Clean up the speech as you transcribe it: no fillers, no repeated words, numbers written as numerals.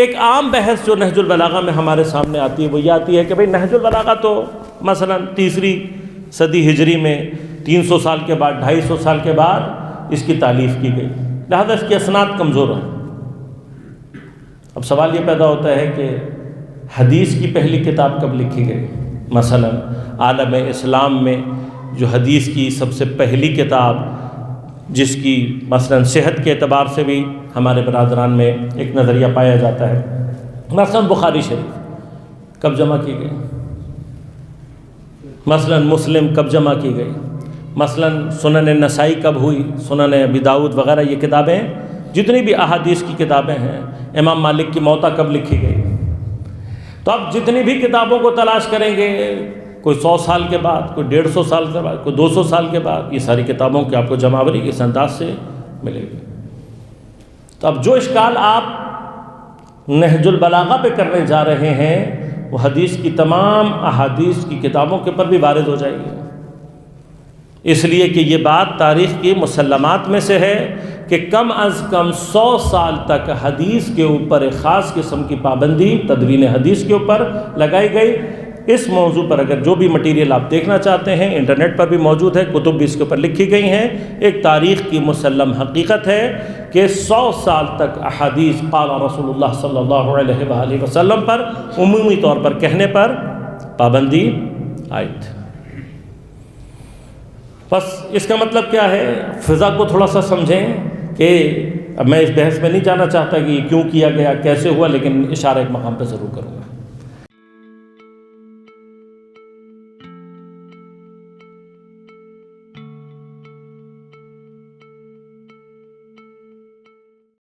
ایک عام بحث جو نہج البلاغہ میں ہمارے سامنے آتی ہے وہ یہ آتی ہے کہ بھئی نہج البلاغہ تو مثلا 3 صدی ہجری میں 300 سال کے بعد 250 سال کے بعد اس کی تالیف کی گئی، لہذا اس کی اسناد کمزور ہیں۔ اب سوال یہ پیدا ہوتا ہے کہ حدیث کی پہلی کتاب کب لکھی گئی؟ مثلا عالم اسلام میں جو حدیث کی سب سے پہلی کتاب، جس کی مثلا صحت کے اعتبار سے بھی ہمارے برادران میں ایک نظریہ پایا جاتا ہے، مثلا بخاری شریف کب جمع کی گئی؟ مثلا مسلم کب جمع کی گئی؟ مثلا سنن نسائی کب ہوئی؟ سنن ابی داؤد وغیرہ یہ کتابیں، جتنی بھی احادیث کی کتابیں ہیں، امام مالک کی موطا کب لکھی گئی؟ تو اب جتنی بھی کتابوں کو تلاش کریں گے، کوئی 100 سال کے بعد، کوئی 150 سال کے بعد، کوئی 200 سال کے بعد، یہ ساری کتابوں کی آپ کو جمعاوری اس انداز سے ملے گی۔ تو اب جو اشکال آپ نہج البلاغہ پہ کرنے جا رہے ہیں وہ حدیث کی تمام احادیث کی کتابوں کے اوپر بھی وارد ہو جائے گی، اس لیے کہ یہ بات تاریخ کی مسلمات میں سے ہے کہ کم از کم 100 سال تک حدیث کے اوپر ایک خاص قسم کی پابندی تدوین حدیث کے اوپر لگائی گئی۔ اس موضوع پر اگر جو بھی مٹیریل آپ دیکھنا چاہتے ہیں انٹرنیٹ پر بھی موجود ہے، کتب بھی اس کے اوپر لکھی گئی ہیں۔ ایک تاریخ کی مسلم حقیقت ہے کہ 100 سال تک احادیث قال رسول اللہ صلی اللہ علیہ وآلہ وسلم پر عمومی طور پر کہنے پر پابندی عائد۔ بس اس کا مطلب کیا ہے؟ فضا کو تھوڑا سا سمجھیں کہ اب میں اس بحث میں نہیں جانا چاہتا کہ یہ کیوں کیا گیا، کیسے ہوا، لیکن اشارہ ایک مقام پہ ضرور کروں گا۔